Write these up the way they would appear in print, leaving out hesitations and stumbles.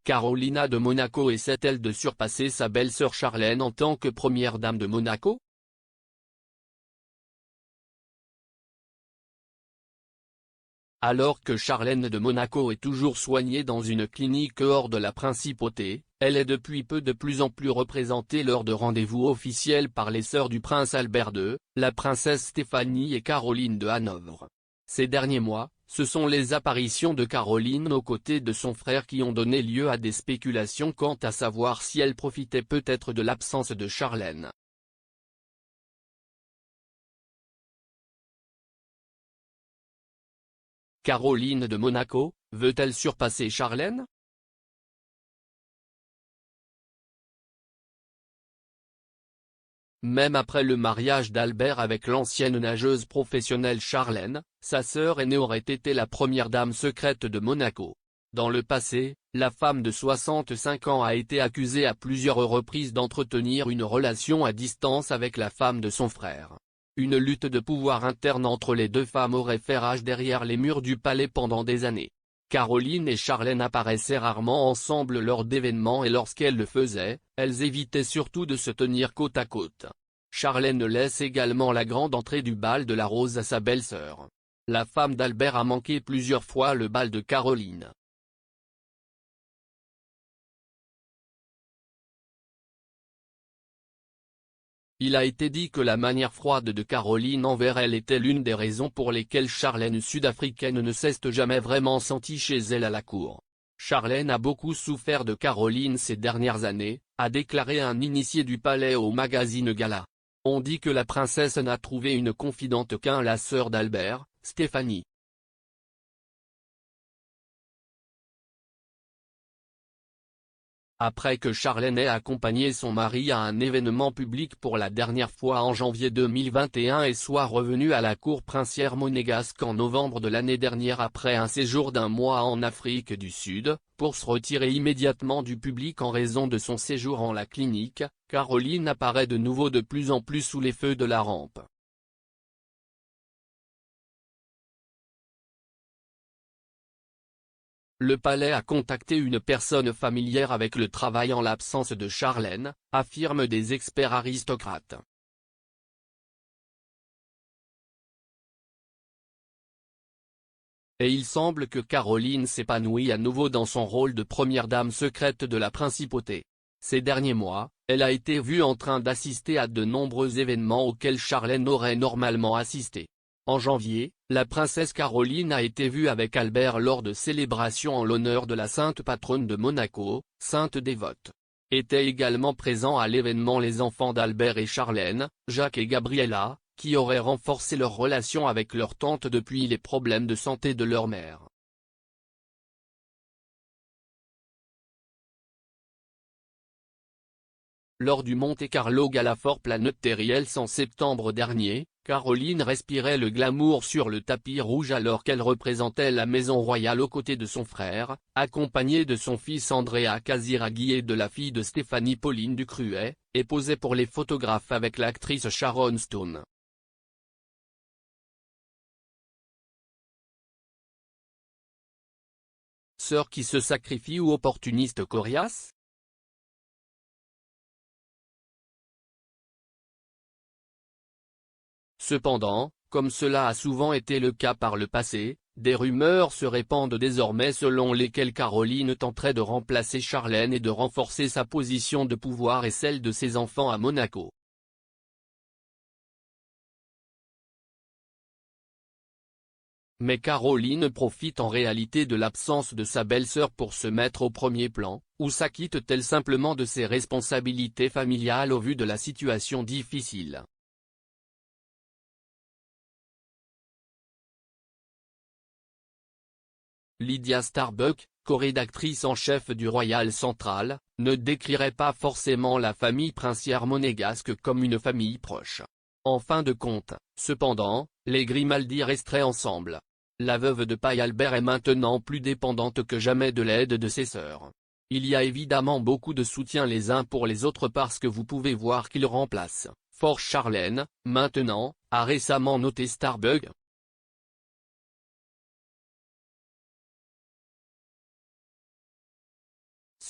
Carolina de Monaco essaie-t-elle de surpasser sa belle-sœur Charlène en tant que première dame de Monaco? Alors que Charlène de Monaco est toujours soignée dans une clinique hors de la principauté, elle est depuis peu de plus en plus représentée lors de rendez-vous officiels par les sœurs du prince Albert II, la princesse Stéphanie et Caroline de Hanovre. Ces derniers mois, ce sont les apparitions de Caroline aux côtés de son frère qui ont donné lieu à des spéculations quant à savoir si elle profitait peut-être de l'absence de Charlène. Caroline de Monaco, veut-elle surpasser Charlène? Même après le mariage d'Albert avec l'ancienne nageuse professionnelle Charlène, sa sœur aînée aurait été la première dame secrète de Monaco. Dans le passé, la femme de 65 ans a été accusée à plusieurs reprises d'entretenir une relation à distance avec la femme de son frère. Une lutte de pouvoir interne entre les deux femmes aurait fait rage derrière les murs du palais pendant des années. Caroline et Charlène apparaissaient rarement ensemble lors d'événements et lorsqu'elles le faisaient, elles évitaient surtout de se tenir côte à côte. Charlène laisse également la grande entrée du bal de la Rose à sa belle-sœur. La femme d'Albert a manqué plusieurs fois le bal de Caroline. Il a été dit que la manière froide de Caroline envers elle était l'une des raisons pour lesquelles Charlène sud-africaine ne s'est jamais vraiment sentie chez elle à la cour. Charlène a beaucoup souffert de Caroline ces dernières années, a déclaré un initié du palais au magazine Gala. On dit que la princesse n'a trouvé une confidente qu'un la sœur d'Albert, Stéphanie. Après que Charlène ait accompagné son mari à un événement public pour la dernière fois en janvier 2021 et soit revenue à la cour princière monégasque en novembre de l'année dernière après un séjour d'un mois en Afrique du Sud, pour se retirer immédiatement du public en raison de son séjour en la clinique, Caroline apparaît de nouveau de plus en plus sous les feux de la rampe. Le palais a contacté une personne familière avec le travail en l'absence de Charlène, affirment des experts aristocrates. Et il semble que Caroline s'épanouit à nouveau dans son rôle de première dame secrète de la principauté. Ces derniers mois, elle a été vue en train d'assister à de nombreux événements auxquels Charlène aurait normalement assisté. En janvier, la princesse Caroline a été vue avec Albert lors de célébrations en l'honneur de la sainte patronne de Monaco, sainte dévote. Étaient également présents à l'événement les enfants d'Albert et Charlène, Jacques et Gabriella, qui auraient renforcé leur relation avec leur tante depuis les problèmes de santé de leur mère. Lors du Monte Carlo Gala for Planet Terriels en septembre dernier, Caroline respirait le glamour sur le tapis rouge alors qu'elle représentait la maison royale aux côtés de son frère, accompagnée de son fils Andrea Casiraghi et de la fille de Stéphanie Pauline Ducruet, et posait pour les photographes avec l'actrice Sharon Stone. Sœur qui se sacrifie ou opportuniste coriace? Cependant, comme cela a souvent été le cas par le passé, des rumeurs se répandent désormais selon lesquelles Caroline tenterait de remplacer Charlène et de renforcer sa position de pouvoir et celle de ses enfants à Monaco. Mais Caroline profite en réalité de l'absence de sa belle-sœur pour se mettre au premier plan, ou s'acquitte-t-elle simplement de ses responsabilités familiales au vu de la situation difficile? Lydia Starbuck, co-rédactrice en chef du Royal Central, ne décrirait pas forcément la famille princière monégasque comme une famille proche. En fin de compte, cependant, les Grimaldi resteraient ensemble. La veuve de paille Albert est maintenant plus dépendante que jamais de l'aide de ses sœurs. Il y a évidemment beaucoup de soutien les uns pour les autres parce que vous pouvez voir qu'ils remplacent fort Charlène, maintenant, a récemment noté Starbuck.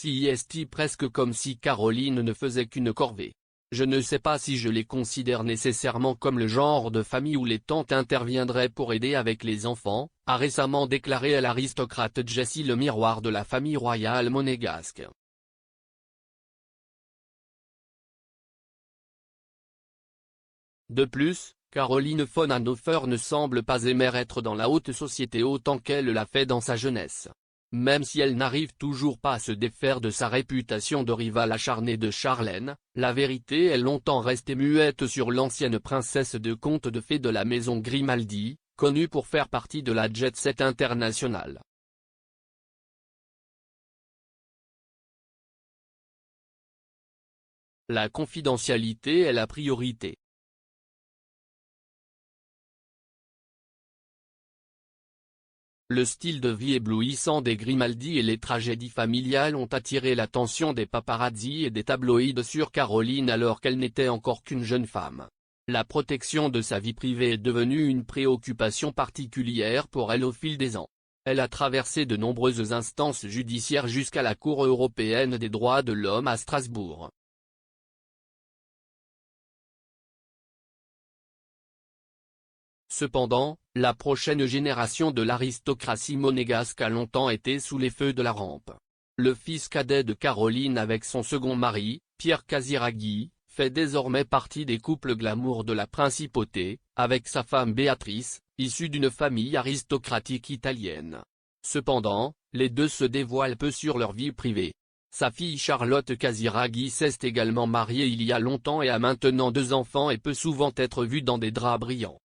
C'est presque comme si Caroline ne faisait qu'une corvée. Je ne sais pas si je les considère nécessairement comme le genre de famille où les tantes interviendraient pour aider avec les enfants, a récemment déclaré l'aristocrate Jessie le miroir de la famille royale monégasque. De plus, Caroline von Hannover ne semble pas aimer être dans la haute société autant qu'elle l'a fait dans sa jeunesse. Même si elle n'arrive toujours pas à se défaire de sa réputation de rivale acharnée de Charlène, la vérité est longtemps restée muette sur l'ancienne princesse de contes de fées de la maison Grimaldi, connue pour faire partie de la jet-set internationale. La confidentialité est la priorité. Le style de vie éblouissant des Grimaldi et les tragédies familiales ont attiré l'attention des paparazzi et des tabloïds sur Caroline alors qu'elle n'était encore qu'une jeune femme. La protection de sa vie privée est devenue une préoccupation particulière pour elle au fil des ans. Elle a traversé de nombreuses instances judiciaires jusqu'à la Cour européenne des droits de l'homme à Strasbourg. Cependant, la prochaine génération de l'aristocratie monégasque a longtemps été sous les feux de la rampe. Le fils cadet de Caroline avec son second mari, Pierre Casiraghi, fait désormais partie des couples glamour de la principauté, avec sa femme Béatrice, issue d'une famille aristocratique italienne. Cependant, les deux se dévoilent peu sur leur vie privée. Sa fille Charlotte Casiraghi s'est également mariée il y a longtemps et a maintenant 2 enfants et peut souvent être vue dans des draps brillants.